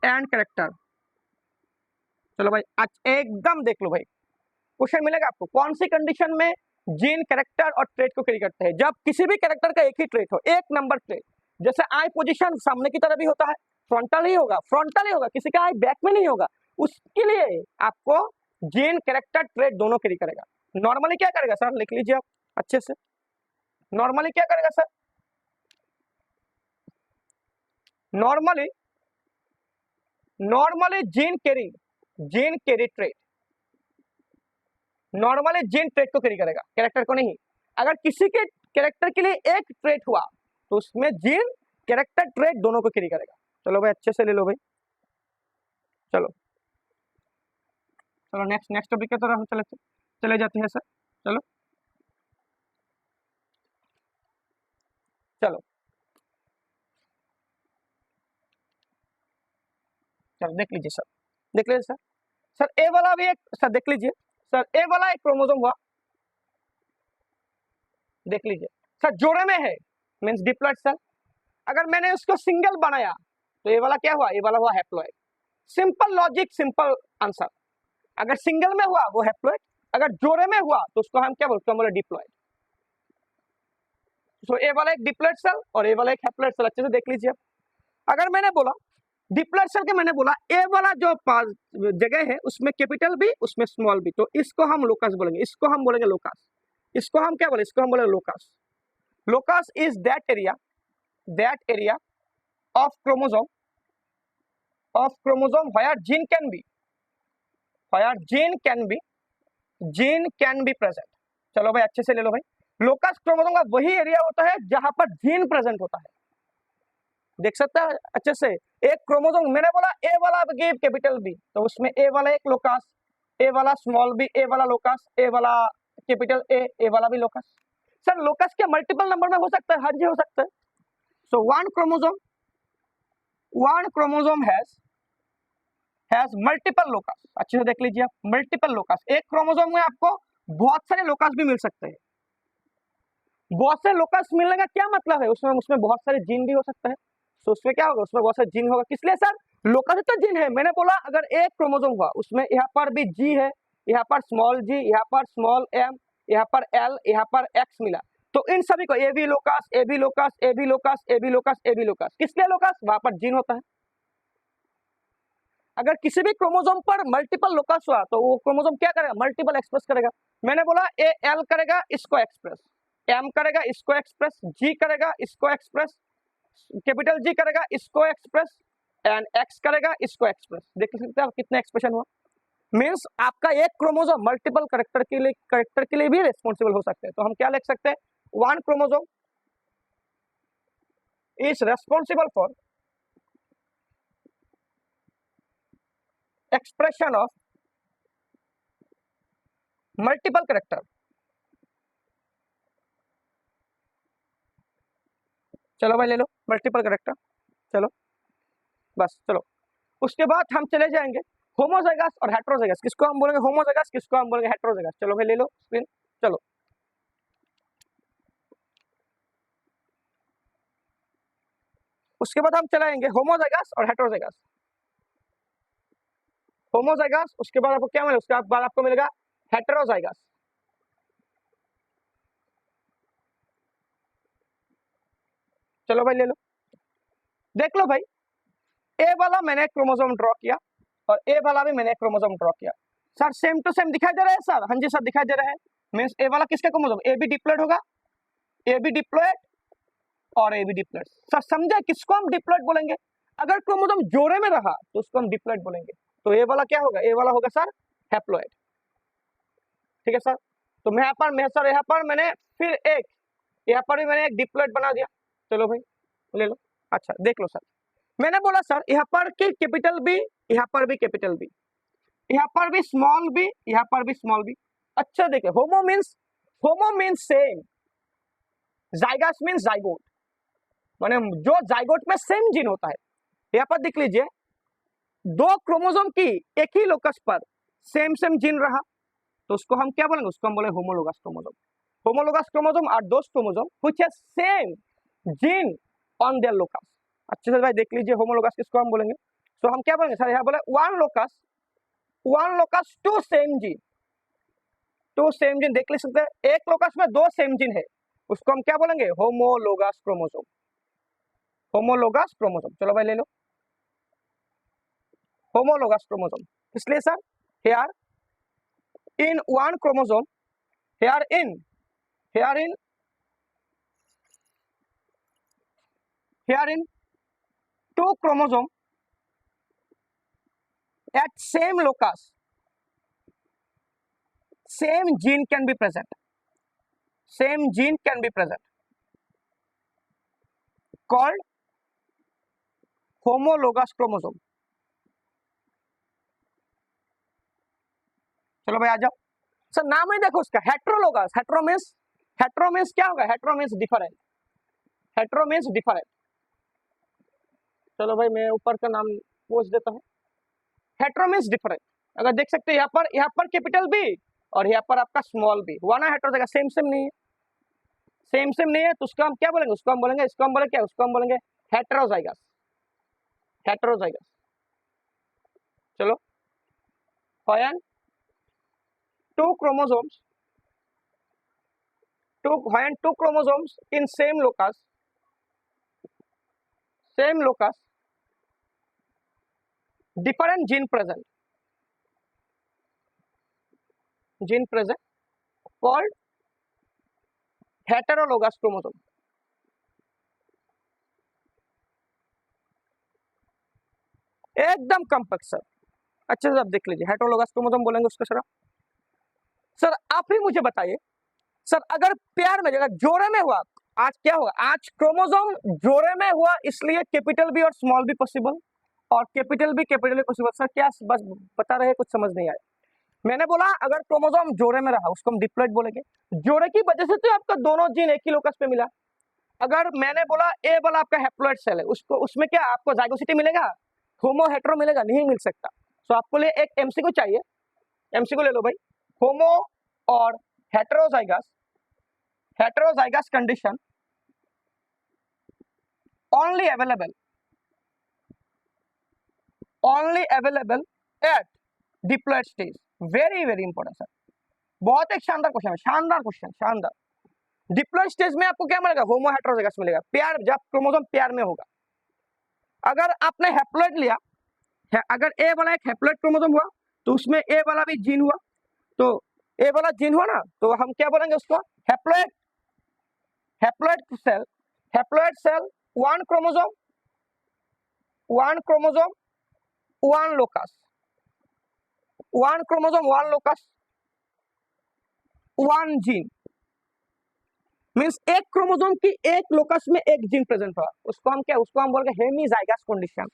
and character. चलो भाई आज एकदम देख लो भाई, क्वेश्चन मिलेगा आपको, कौन सी कंडीशन में जीन कैरेक्टर और ट्रेट को कैरी करते हैं, जब किसी भी कैरेक्टर का एक ही ट्रेट हो, एक नंबर ट्रेट। जैसे आई पोजीशन सामने की तरफ भी होता है, फ्रंटल ही होगा, किसी का आई बैक में नहीं होगा, उसके लिए आपको जीन कैरेक्टर ट्रेट दोनों कैरी करेगा। नॉर्मली क्या करेगा सर, लिख लीजिए आप अच्छे से, नॉर्मली क्या करेगा sir, normally gene carry trait, normally gene trait को कैरी करेगा, कैरेक्टर को नहीं। अगर किसी के कैरेक्टर के लिए एक ट्रेट हुआ तो उसमें जीन कैरेक्टर ट्रेट दोनों को कैरी करेगा। चलो भाई अच्छे से ले लो भाई। चलो नेक्स्ट टॉपिक की तरफ हम चले जाते हैं सर। चलो देख लीजिए सर, ए वाला भी एक सर, देख लीजिए सर, ए वाला एक क्रोमोसोम हुआ, देख लीजिए सर, जोड़े में है, मींस डिप्लॉइड सेल। अगर मैंने उसको सिंगल बनाया तो ये वाला क्या हुआ, ये वाला हुआ haploid. Simple logic, simple answer. अगर सिंगल में हुआ वो हैप्लॉइड, अगर जोड़े में हुआ तो उसको हम क्या बोलते हैं, डिप्लॉइड। तो ए वाला एक डिप्लॉइड सेल और ए वाला एक हैप्लॉइड सेल, अच्छे से देख लीजिए। अगर मैंने बोला डिप्लॉयड सेल के, मैंने बोला ए वाला जो जगह है उसमें कैपिटल बी, उसमें स्मॉल बी, तो इसको हम लोकस बोलेंगे, इसको हम बोलेंगे लोकस। इसको हम क्या बोले, इसको हम बोलेंगे locus. Locus is that area of chromosome where gene can be present. चलो भाई अच्छे से ले लो भाई, लोकस क्रोमोसोम का वही एरिया होता है जहां पर जीन प्रेजेंट होता है। देख सकते हैं अच्छे से, एक क्रोमोसोम मैंने बोला ए वाला गिव कैपिटल बी, तो उसमें ए वाला एक लोकस, ए वाला स्मॉल बी, ए वाला लोकस, ए वाला कैपिटल ए वाला भी लोकस। सर लोकस के मल्टीपल नंबर में हो सकता है, हर जगह हो सकता है। So one chromosome has multiple locus. अच्छे से देख लीजिए आप, मल्टीपल लोकस। एक क्रोमोसोम में आपको बहुत सारे लोकस भी मिल सकते हैं। बहुत से लोकस मिलने का क्या मतलब है, उसमें बहुत सारे जीन भी हो सकते हैं। तो उसमें क्या होगा, उसमें बहुत सारे जीन होगा। किस लिए सर, लोकस तो जीन है। मैंने बोला अगर एक क्रोमोसोम हुआ उसमें यहाँ पर भी जी है, यहाँ पर स्मॉल जी, यहाँ पर स्मॉल एम, यहाँ पर एल, यहाँ पर एक्स मिला, तो इन सभी को A B locus, A B locus, A B locus, A B locus, A B locus. किस लिए लोकस, वहां पर जीन होता है। अगर किसी भी क्रोमोसोम पर मल्टीपल लोकस हुआ तो वो क्रोमोसोम क्या करेगा, मल्टीपल एक्सप्रेस करेगा। मैंने बोला ए एल करेगा इसको एक्सप्रेस, एम करेगा इसको एक्सप्रेस, जी करेगा इसको एक्सप्रेस, कैपिटल जी करेगा इसको एक्सप्रेस, एंड एक्स करेगा इसको एक्सप्रेस। देख सकते हैं कितने एक्सप्रेशन हुआ। मींस आपका एक क्रोमोसोम मल्टीपल करेक्टर के लिए भी रिस्पॉन्सिबल हो सकते हैं। तो हम क्या लिख सकते हैं, one chromosome is responsible for expression of multiple character. चलो भाई ले लो मल्टीपल करेक्टर, चलो बस चलो। उसके बाद हम चले जाएंगे होमोजाइगस और हेटेरोजाइगस। किसको हम बोलेंगे होमोजाइगस, किसको हम बोलेंगे हेटेरोजाइगस। चलो भाई ले लो स्क्रीन, चलो। उसके बाद हम चलाएंगे होमोजाइगस और हेटेरोजाइगस। होमोजाइगस, उसके बाद आपको क्या मिलेगा, उसके बाद आपको मिलेगा हेटेरोजाइगस। चलो भाई ले लो, देख लो भाई, ए वाला मैंने क्रोमोसोम ड्रॉ किया और ए वाला भी मैंने क्रोमोसोम ड्रॉ किया। सर सेम टू सेम दिखाई दे रहा है सर, हाँ जी सर दिखाई दे रहा है। मींस ए वाला किसका क्रोमोसोम, ए बी डिप्लॉयड होगा, ए बी डिप्लॉयड और ए बी डिप्लॉयड। सर समझे किसको हम डिप्लॉयड बोलेंगे, अगर क्रोमोसोम जोड़े में रहा तो उसको हम डिप्लॉयड बोलेंगे। तो ए वाला क्या होगा, ए वाला होगा सर हैप्लॉयड। ठीक है सर, तो मैं यहाँ पर मैंने फिर एक, यहाँ पर भी मैंने एक डिप्लॉयड बना दिया। चलो भाई ले लो। अच्छा देख लो सर, मैंने बोला सर यहाँ पर की कैपिटल बी, यहाँ पर भी कैपिटल बी, यहाँ पर भी स्मॉल बी, यहाँ पर भी स्मॉल बी। अच्छा देखिए, homo means same, zygous means zygote, माने जो जाइगोट में सेम जीन होता है। यहाँ पर देख लीजिए, दो क्रोमोसोम की एक ही लोकस पर सेम जीन रहा तो उसको हम क्या बोलेंगे, उसको हम बोलेंगे homologous chromosome. Homologous chromosome are those chromosome which have same gene on their locus. अच्छे से भाई देख लीजिए, होमोलोगस किसको हम बोलेंगे, तो हम क्या बोलेंगे सर, यहाँ बोले one locus to same gene. देख सकते हैं एक लोकस में दो सेम जीन है, उसको हम क्या बोलेंगे, होमोलोगस क्रोमोसोम। होमोलोगस क्रोमोसोम, चलो भाई ले लो होमोलोगस क्रोमोसोम। इसलिए sir here in one chromosome, here in two chromosome at same locus, same gene can be present, called homologous chromosome। चलो भाई आ जाओ सर, नाम ही देखो उसका हेट्रोलोगस। हेट्रो मींस क्या होगा, हेट्रो मींस डिफरेंट। चलो भाई मैं ऊपर का नाम पूछ देता हूँ, हेट्रो मींस डिफरेंट। अगर देख सकते हैं यहाँ पर कैपिटल बी और यहाँ पर आपका स्मॉल बी हुआ ना, हेट्रोजाइगस सेम नहीं है, तो उसको हम क्या बोलेंगे, इसको हम बोलेंगे हेट्रोजाइगस। चलो, when two chromosomes in same locus different gene present called heterologous chromosome. एकदम कॉम्पैक्ट सर, अच्छे से आप देख लीजिए, हेटरोलोगस क्रोमोसोम बोलेंगे उसको सर। सर आप ही मुझे बताइए सर, अगर पेयर में अगर जोड़े में हुआ, आज क्या होगा, आज क्रोमोसोम जोड़े में हुआ इसलिए कैपिटल बी और स्मॉल बी पॉसिबल, और कैपिटल बी पॉसिबल। सर क्या बस बता रहे, कुछ समझ नहीं आया। मैंने बोला अगर क्रोमोसोम जोड़े में रहा उसको हम डिप्लॉइड बोलेंगे, जोड़े की वजह से तो आपका दोनों जीन एक ही लोकस पे मिला। अगर मैंने बोला ए वाला आपका हैप्लॉइड सेल है, उसको उसमें क्या आपको जाइगोसिटी मिलेगा, होमो हेटेरो मिलेगा, नहीं मिल सकता। तो आपको लिए एक एमसीक्यू चाहिए, एमसीक्यू ले लो भाई। होमो और heterozygous condition only available at diploid stage। Very very important sir, बहुत एक शानदार क्वेश्चन है, शानदार क्वेश्चन, शानदार। डिप्लॉइड स्टेज में आपको क्या मिलेगा, होमो हेटेरोजाइगस मिलेगा, पेयर, जब क्रोमोसोम पेयर में होगा। अगर आपने हैप्लॉइड लिया है, अगर ए वाला एक हैप्लॉइड क्रोमोसोम हुआ तो उसमें ए वाला भी जीन हुआ, तो ए वाला जीन हुआ ना, तो हम क्या बोलेंगे उसको, haploid cell one chromosome one locus, one chromosome one locus one gene, means एक क्रोमोसोम की एक लोकस में एक जीन प्रेजेंट हुआ, उसको हम क्या, उसको हम बोलेंगे हेमीजाइगस कंडीशन।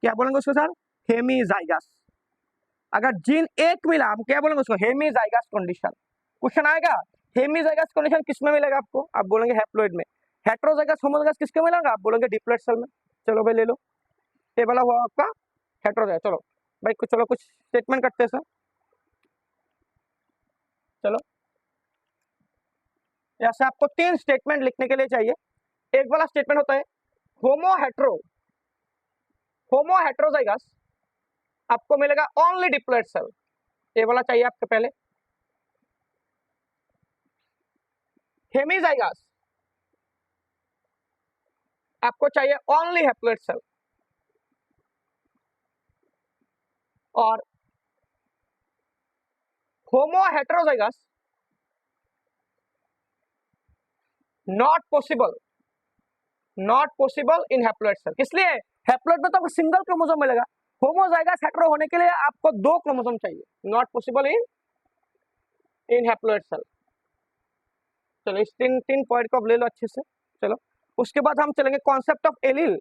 क्या बोलेंगे उसको सर, हेमीजाइगस। अगर जीन एक मिला हम क्या बोलेंगे उसको, हेमीजाइगस कंडीशन। क्वेश्चन आएगा हेमीजाइगस कंडीशन किसमें मिलेगा आपको, आप बोलेंगे हैप्लॉइड में। हेटेरोजाइगस होमोजाइगस किसके मिलेगा, आप बोलेंगे डिप्लॉइड सेल में। चलो भाई ले लो, ये वाला हुआ आपका हेटेरोजाइगस। चलो भाई चलो कुछ स्टेटमेंट करते हैं सर। चलो ऐसे आपको 3 स्टेटमेंट लिखने के लिए चाहिए। एक वाला स्टेटमेंट होता है होमो हेटेरोजाइगस आपको मिलेगा ओनली डिप्लॉइड सेल, ये वाला चाहिए आपको पहले। हेमीजाइगस आपको चाहिए ओनली हैप्लॉइड सेल, और homo heterozygous not possible in haploid cell. इसलिए हैप्लॉइड में तो आपको सिंगल क्रोमोसोम मिलेगा, होमोजाइगस हेटेरो होने के लिए आपको 2 क्रोमोसोम चाहिए, not possible in haploid cell. चलो इस तीन पॉइंट को अब ले लो अच्छे से। चलो उसके बाद हम चलेंगे concept of allele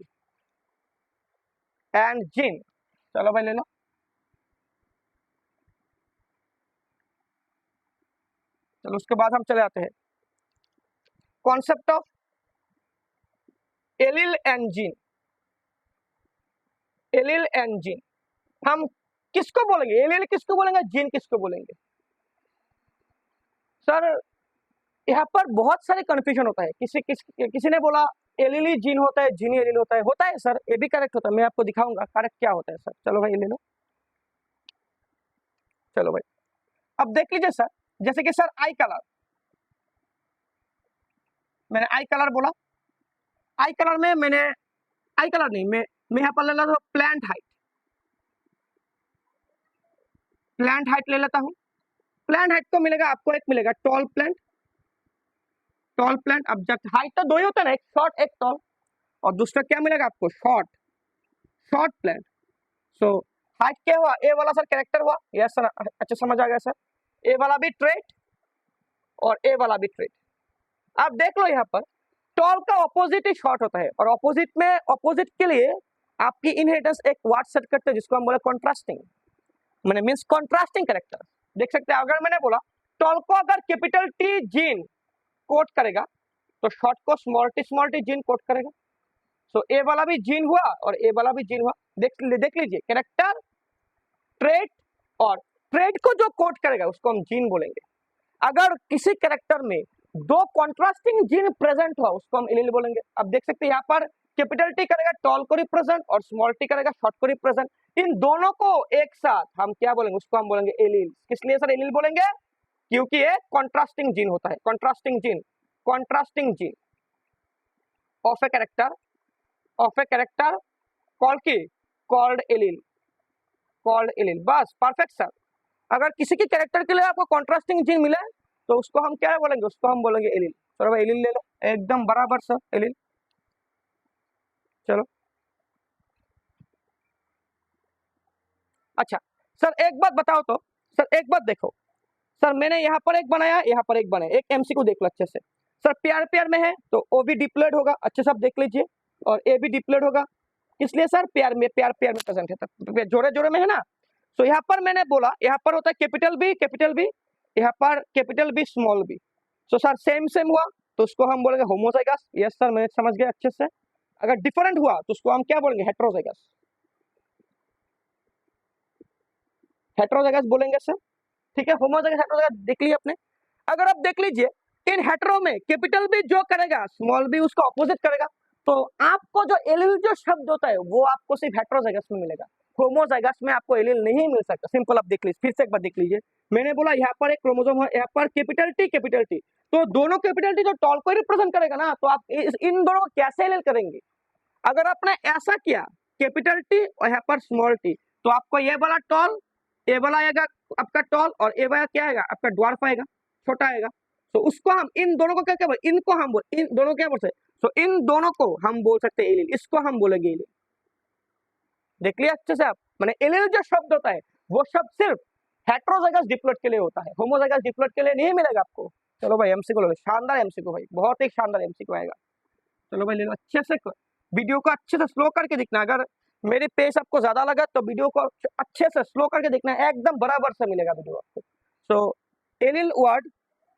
and gene. चलो भाई ले लो, चलो उसके बाद हम चले आते हैं concept of allele and gene. Allele and gene हम किसको बोलेंगे, एलील किसको बोलेंगे, जीन किसको बोलेंगे। सर यहाँ पर बहुत सारे कंफ्यूजन होता है, किसी ने बोला एलील जीन होता है, जीन एलील होता है सर, ये भी करेक्ट होता है, मैं आपको दिखाऊंगा करेक्ट क्या होता है सर। चलो भाई ले लो, चलो भाई अब देख लीजिए सर, जैसे कि सर आई कलर, मैंने आई कलर बोला, आई कलर में मैंने आई कलर नहीं, मैं यहाँ पर ले लेता हूँ प्लांट हाइट ले लेता हूँ। प्लांट हाइट को मिलेगा आपको, एक मिलेगा टॉल प्लांट। अब जब हाइट तो 2 ही होता है ना, एक शॉर्ट एक टॉल, और दूसरा क्या मिलेगा आपको, शॉर्ट प्लांट। सो हाइट क्या हुआ, ए वाला सर कैरेक्टर हुआ, यस सर, अच्छा समझ आ गया सर, ए वाला भी ट्रेट और ए वाला भी ट्रेट। आप देख लो यहाँ पर टॉल का ऑपोजिट ही शॉर्ट होता है, और ऑपोजिट के लिए आपकी इनहेरिटेंस एक वर्ड सेट करते हैं जिसको हम बोले कॉन्ट्रास्टिंग, मैंने मींस कॉन्ट्रास्टिंग कैरेक्टर। देख सकते हैं अगर मैंने बोला टॉल को अगर कैपिटल टी जीन कोड करेगा तो शॉर्ट को स्मॉल टी जीन कोड करेगा। सो ए वाला भी जीन हुआ और ए वाला भी जीन हुआ। देख लीजिए कैरेक्टर, ट्रेट, और ट्रेट को जो कोड करेगा उसको हम जीन बोलेंगे। अगर किसी कैरेक्टर में 2 कॉन्ट्रास्टिंग जीन प्रेजेंट हुआ उसको हम एलील बोलेंगे। अब देख सकते हैं यहाँ पर कैपिटल टी करेगा टॉल को रिप्रेजेंट और स्मॉल टी करेगा शॉर्ट को रिप्रेजेंट, इन दोनों को एक साथ हम क्या बोलेंगे, उसको हम बोलेंगे एलील। किस लिए सर एलील बोलेंगे, क्योंकि ये कॉन्ट्रास्टिंग जीन होता है, contrasting gene of a character called allele. Called allele. बस परफेक्ट सर। अगर किसी की कैरेक्टर के लिए आपको कॉन्ट्रास्टिंग जीन मिले तो उसको हम क्या बोलेंगे, उसको हम बोलेंगे एलील। चलो भाई एलील ले लो, एकदम बराबर सर एलील। चलो अच्छा सर एक बात बताओ तो, सर एक बात देखो सर, मैंने यहाँ पर एक बनाया, यहाँ पर एक बनाया, एक एमसीक्यू देख लो अच्छे से। सर पेयर पेयर में है तो ओ भी डिप्लॉयड होगा, अच्छे से आप देख लीजिए, और ए भी डिप्लॉयड होगा। इसलिए सर पेयर में प्रेजेंट है, तो जोड़े जोड़े में है ना। तो यहाँ पर मैंने बोला, यहाँ पर होता है कैपिटल बी, यहाँ पर कैपिटल बी स्मॉल बी। तो सर सेम सेम हुआ तो उसको हम बोलेंगे होमोजाइगस। यस सर मैंने समझ गया अच्छे से। अगर डिफरेंट हुआ तो उसको हम क्या बोलेंगे, हेट्रोजाइगस। हेट्रोजाइगस बोलेंगे सर, ठीक है। होमोजाइगस हेट्रोजाइगस देख लिया आपने। अगर आप देख लीजिए इन हेट्रो में कैपिटल बी जो करेगा स्मॉल बी उसका ऑपोजिट करेगा, तो आपको जो एलील जो शब्द होता है वो आपको सिर्फ हेट्रोजाइगस में मिलेगा, होमोजाइगस में आपको एलील नहीं मिल सकता। सिंपल आप देख लीजिए, फिर से एक बार देख लीजिए। मैंने बोला यहाँ पर एक क्रोमोसोम है, यहाँ पर कैपिटल टी, तो दोनों कैपिटल टी जो टॉल को रिप्रेजेंट करेगा ना, तो आप इन दोनों को कैसे एलील करेंगे। अगर आपने ऐसा किया कैपिटल टी और यहाँ पर स्मॉल टी, तो आपको ये वाला टॉल, ए वाला आएगा आपका टॉल, और ए वाला क्या आएगा आपका ड्वार्फ आएगा, छोटा आएगा। तो उसको हम इन दोनों को क्या बोले, इनको हम बोल, इन दोनों क्या बोल सकते, तो इन दोनों को हम बोल सकते हैं एलील, इसको हम बोलेंगे एलील। देख लिया अच्छे से आप, माने एलील जो शब्द होता है वो शब्द सिर्फ हेट्रोजाइगस डिप्लॉयड के लिए होता है, होमोजाइगस डिप्लॉयड के लिए नहीं मिलेगा आपको। चलो भाई एमसीक्यू लो, शानदार एमसीक्यू भाई, बहुत ही शानदार एमसीक्यू आएगा। चलो भाई ले लो अच्छे से, वीडियो को अच्छे से स्लो करके दिखना। अगर मेरी पेस आपको ज्यादा लगा तो वीडियो को अच्छे से स्लो करके देखना, एकदम बराबर से मिलेगा वीडियो आपको। सो एलील वर्ड,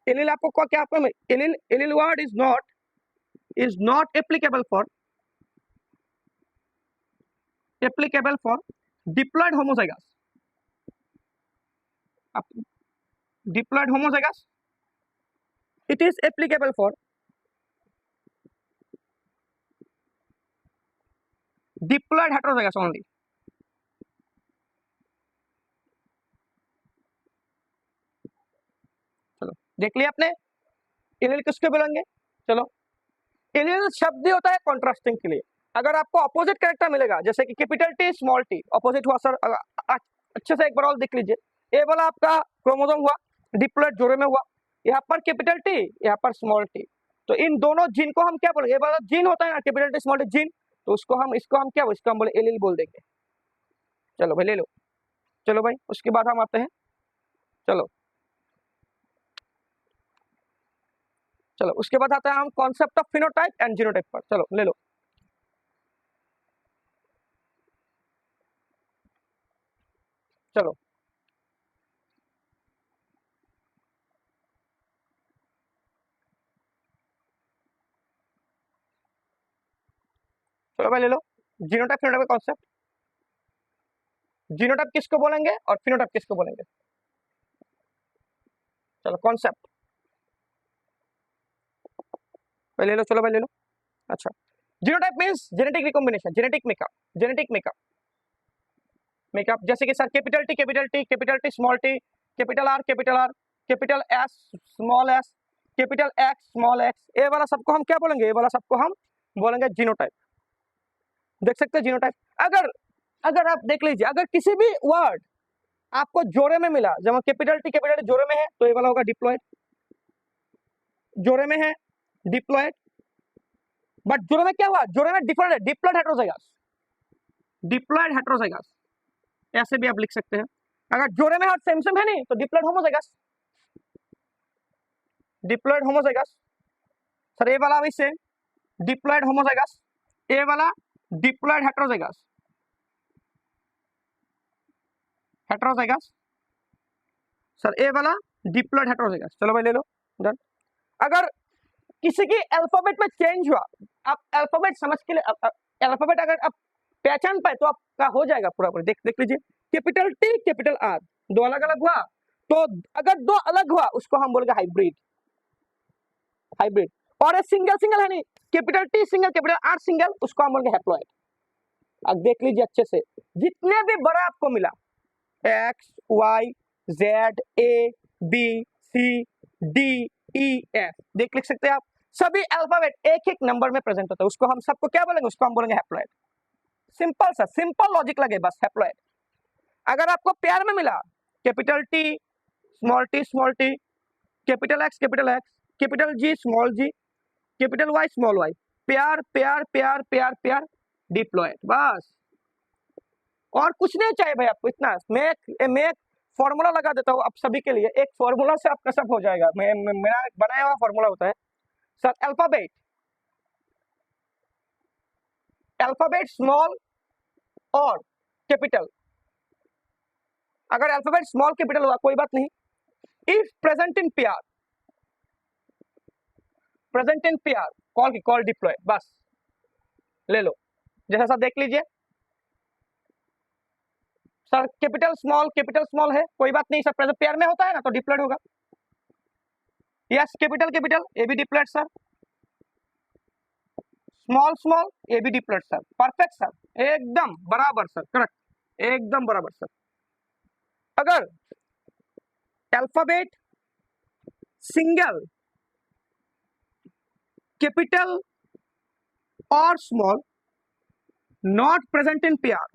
एलील आपको क्या आपको allele word is not applicable for diploid homozygous. Diploid homozygous it is applicable for diploid heterozygous only। चलो देख लिया आपने, एलील किसके बोलेंगे। चलो एलील शब्द होता है कॉन्ट्रास्टिंग के लिए। अगर आपको अपोजिट कैरेक्टर मिलेगा, जैसे कि capital T small T, opposite हुआ सर, अच्छे से एक बार और देख लीजिए। ए वाला आपका क्रोमोसोम हुआ डिप्लॉयड जोड़े में हुआ, यहाँ पर कैपिटल टी, यहाँ पर स्मॉल टी, तो इन दोनों जीन को हम क्या बोलेंगे, वाला जीन होता है ना capital T small T gene, तो उसको हम इसको हम क्या, इसको हम बोले एलील बोल देंगे। चलो भाई ले लो, चलो भाई उसके बाद हम आते हैं, चलो चलो उसके बाद आते हैं हम concept of phenotype and genotype पर। चलो ले लो, चलो चलो भाई ले लो, जीनोटाइप फिनोटाइप का कॉन्सेप्ट। जीनोटाइप किसको बोलेंगे और फिनोटाइप किसको बोलेंगे। चलो कॉन्सेप्ट भाई ले लो, चलो भाई ले लो। अच्छा genotype means genetic recombination, genetic makeup, जैसे कि sir capital T small T, capital R, capital S small S, capital X small X, A वाला सबको हम क्या बोलेंगे, ए वाला सबको हम बोलेंगे जीनोटाइप। देख सकते हैं जीनोटाइप। अगर अगर आप देख लीजिए, अगर किसी भी वर्ड आपको जोड़े में मिला, जब कैपिटल टी जोड़े में है तो ये वाला होगा डिप्लॉयड, जोड़े में है डिप्लॉयड, बट जोड़े में क्या हुआ, जोड़े में डिफरेंट है, डिप्लॉयड हेट्रोजाइगस, ऐसे भी आप लिख सकते हैं। अगर जोड़े में सेम सेम है नहीं तो डिप्लॉयड होमोजाइगस। सर ए वाला भी सेम डिप्लॉयड होमोजाइगस, ए वाला डिप्लॉयड हेट्रोजाइगस, सर ए वाला डिप्लॉयड हेट्रोजाइगस। चलो भाई ले लो, डन। अगर किसी की अल्फाबेट में चेंज हुआ, आप अल्फाबेट समझ के लिए, अल्फाबेट अगर आप पहचान पाए तो आपका हो जाएगा पूरा पूरा। देख लीजिए कैपिटल टी कैपिटल आर दो अलग अलग हुआ, तो अगर दो अलग हुआ उसको हम बोलेंगे हाइब्रिड, और सिंगल है नहीं, capital T single capital R single, उसको हम बोलेंगे हैप्लॉइड। अब देख लीजिए अच्छे से, जितने भी बड़ा आपको मिला X Y Z A B C D E F, लिख सकते हैं आप, सभी अल्फाबेट एक एक नंबर में प्रेजेंट होता है, उसको हम सबको क्या बोलेंगे, उसको हम बोलेंगे हैप्लॉइड। सिंपल सा, सिंपल लॉजिक लगे बस, हैप्लॉइड। अगर आपको पेयर में मिला capital T small T, capital X, capital G, capital Y small Y, pair pair pair pair pair diploid, बस और कुछ नहीं चाहिए भाई आपको इतना। मैं एक फॉर्मूला लगा देता हूँ आप सभी के लिए, एक फॉर्मूला से आपका सब हो जाएगा। मेरा बनाया हुआ फॉर्मूला होता है सर, अल्फाबेट स्मॉल और कैपिटल। अगर अल्फाबेट स्मॉल कैपिटल हुआ कोई बात नहीं, if present in pair call deploy, बस ले लो। जैसा सर देख लीजिए सर, कैपिटल स्मॉल है कोई बात नहीं सर, प्रेजेंट पेयर में होता है ना तो डिप्लॉयड होगा। Yes, capital A B diploid sir, small A B diploid sir, perfect sir, एकदम बराबर सर, करेक्ट, एकदम बराबर सर। अगर अल्फाबेट सिंगल कैपिटल और small not present in pair,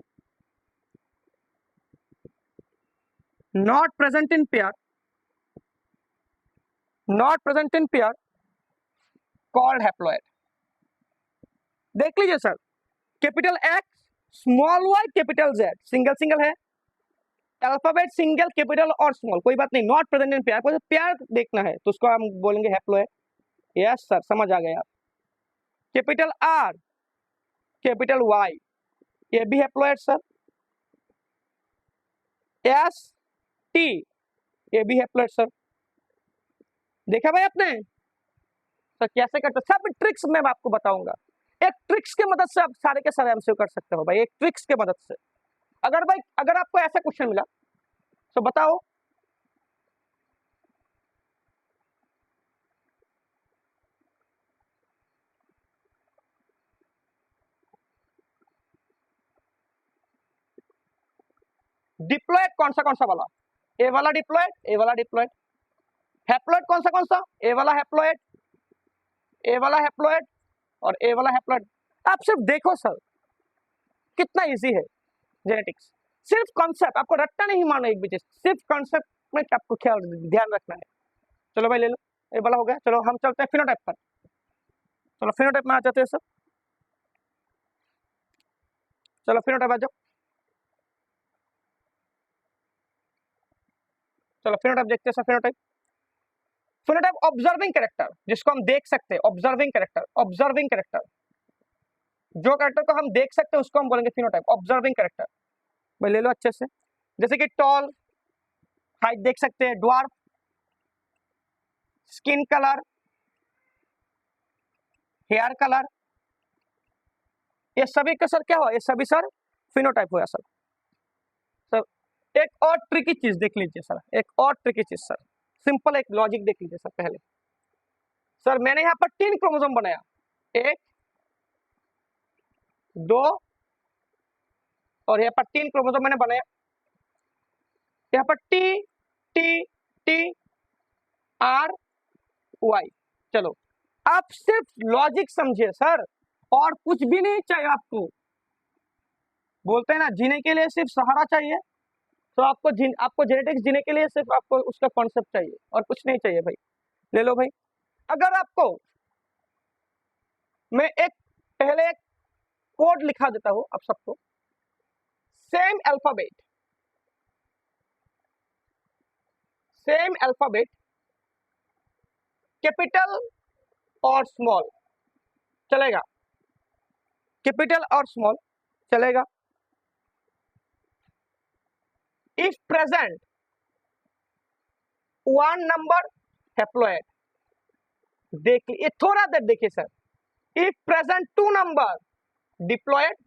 called haploid. देख लीजिए sir, capital X small Y capital Z, single है, अल्फाबेट सिंगल कैपिटल और स्मॉल कोई बात नहीं, not present in pair, pair देखना है तो उसको हम बोलेंगे हैप्लॉइड। यस सर, समझ आ गया आप। कैपिटल आर कैपिटल वाई, ये भी हैप्लॉइड सर। एस टी, ये भी हैप्लॉइड सर। देखा भाई आपने सर कैसे करते, सब ट्रिक्स मैं आपको बताऊंगा। एक ट्रिक्स के मदद से आप सारे के सारे एमसीक्यू कर सकते हो भाई, एक ट्रिक्स के मदद से। अगर आपको ऐसा क्वेश्चन मिला तो बताओ डिप्लॉयड कौन सा वाला, ए वाला डिप्लॉयड, हैप्लॉइड कौन सा, ए वाला हैप्लॉइड और ए वाला हैप्लॉइड। आप सिर्फ देखो सर कितना इजी है जेनेटिक्स, सिर्फ कॉन्सेप्ट आपको रटना नहीं, मानो एक भी चीज, सिर्फ कॉन्सेप्ट में आपको ख्याल ध्यान रखना है। चलो भाई ले लो, ए वाला हो गया। चलो हम चलते हैं फिनोटाइप पर, चलो फिनोटाइप में आ जाते हैं सर, चलो फिनोटाइप आ जाओ, चलो फिनोटाइप देखते हैं सर। फिनोटाइप ऑब्जर्विंग कैरेक्टर, जिसको हम देख सकते हैं, ऑब्जर्विंग कैरेक्टर, जो कैरेक्टर को हम देख सकते हैं उसको हम बोलेंगे फिनोटाइप, ऑब्जर्विंग कैरेक्टर। भाई ले लो अच्छे से, जैसे कि टॉल, हाइट देख सकते हैं, dwarf, skin colour, hair colour, ये सभी का सर क्या हुआ, ये सभी सर फिनोटाइप हुआ सर। सर एक और ट्रिकी चीज देख लीजिए सर, एक और ट्रिकी चीज सर, सिंपल एक लॉजिक देख लीजिए सर। पहले सर मैंने यहाँ पर 3 क्रोमोसोम बनाया, 1 2 और यहाँ पर 3 क्रोमोसोम मैंने बनाया, यहाँ पर T T T R Y. चलो आप सिर्फ लॉजिक समझिए सर, और कुछ भी नहीं चाहिए आपको। बोलते हैं ना जीने के लिए सिर्फ सहारा चाहिए, तो आपको जेनेटिक्स जीने के लिए सिर्फ आपको उसका कॉन्सेप्ट चाहिए और कुछ नहीं चाहिए भाई। ले लो भाई। अगर आपको मैं पहले एक कोड लिखा देता हूं आप सबको, सेम अल्फाबेट कैपिटल और स्मॉल चलेगा, कैपिटल और स्मॉल चलेगा। इफ प्रेजेंट 1 नंबर हैप्लॉइड, देखिए थोड़ा देर देखिए sir, if present 2 number diploid,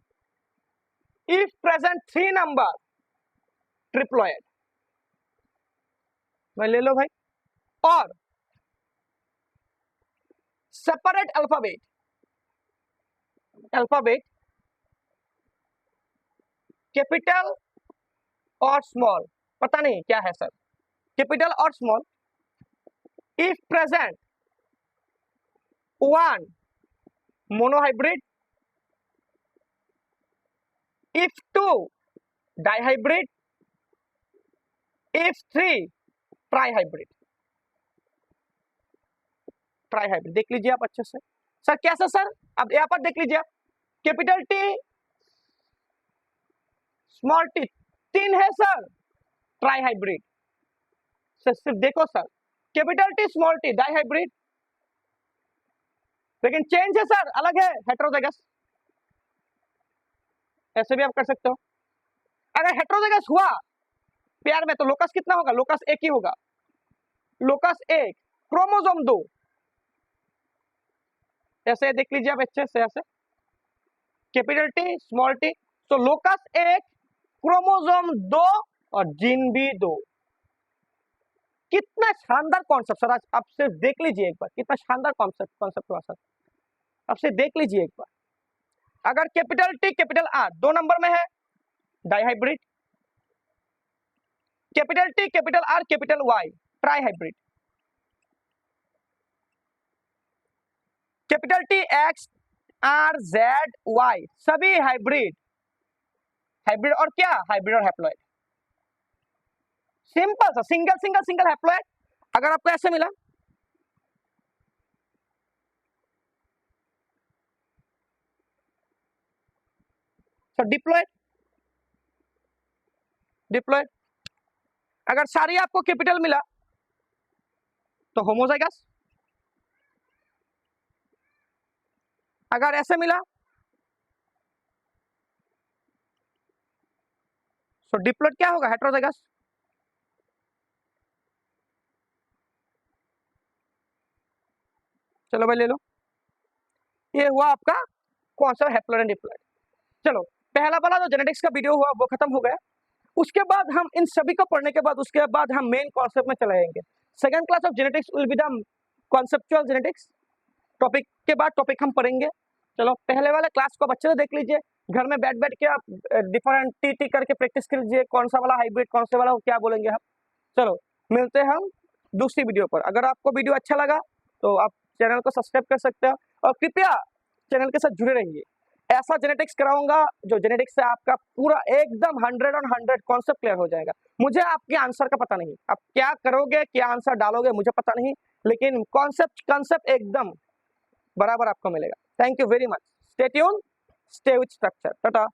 if present 3 number triploid. मैं ले लो भाई। और सेपरेट अल्फाबेट कैपिटल और स्मॉल, पता नहीं क्या है सर, कैपिटल और small, if present 1 monohybrid, if 2 dihybrid, if 3 trihybrid, trihybrid देख लीजिए आप अच्छे से। सर कैसा सर, अब यहाँ पर देख लीजिए आप, कैपिटल टी स्मॉल टी 3 है सर ट्राई हाइब्रिड। सर सिर्फ देखो sir, capital T small T dihybrid, लेकिन चेंज है सर, अलग है, हेटेरोजाइगस। ऐसे भी आप कर सकते हो। अगर हेटेरोजाइगस हुआ पेयर में तो लोकस कितना होगा, लोकस एक ही होगा, लोकस एक, क्रोमोसोम 2। ऐसे देख लीजिए आप अच्छे से, ऐसे कैपिटल टी स्मॉल टी, तो लोकस एक, क्रोमोसोम 2 और जीन भी 2। कितना शानदार कॉन्सेप्ट सर, आज आप सिर्फ देख लीजिए एक बार, कितना शानदार कॉन्सेप्ट हुआ सर, आप सिर्फ देख लीजिए एक बार। अगर capital T capital R 2 number में है dihybrid, capital T capital R capital Y trihybrid, capital T X R Z Y सभी हाइब्रिड, हाइब्रिड और क्या, हाइब्रिड और हैप्लॉइड। सिंपल सा, सिंगल सिंगल सिंगल हैप्लॉइड। अगर आपको ऐसे मिला तो डिप्लॉइड, डिप्लॉइड। अगर सारी आपको कैपिटल मिला तो होमोजाइगस, अगर ऐसे मिला तो डिप्लॉइड क्या होगा, हेटेरोजाइगस। चलो भाई ले लो, ये हुआ आपका कौन सा, हैप्लॉइड एंड डिप्लॉइड। चलो पहला वाला जो जेनेटिक्स का वीडियो हुआ वो खत्म हो गया। उसके बाद हम इन सभी को पढ़ने के बाद उसके बाद हम मेन कॉन्सेप्ट में चले जाएंगे। Second class of genetics will be the conceptual genetics. Topic के बाद टॉपिक हम पढ़ेंगे। चलो पहले वाले क्लास को अच्छे से देख लीजिए, घर में बैठ बैठ के आप डिफरेंट टी करके प्रैक्टिस कर लीजिए, कौन सा वाला हाइब्रिड, कौन सा वाला क्या बोलेंगे हम। चलो मिलते हैं हम दूसरी वीडियो पर। अगर आपको वीडियो अच्छा लगा तो आप चैनल को सब्सक्राइब कर सकते हो और कृपया चैनल के साथ जुड़े रहिए। ऐसा जेनेटिक्स कराऊंगा जो जेनेटिक्स से आपका पूरा एकदम 100 on 100 कॉन्सेप्ट क्लियर हो जाएगा। मुझे आपके आंसर का पता नहीं, आप क्या करोगे, क्या आंसर डालोगे मुझे पता नहीं, लेकिन कॉन्सेप्ट एकदम बराबर आपको मिलेगा। Thank you very much, stay tune, stay with structure, Tata.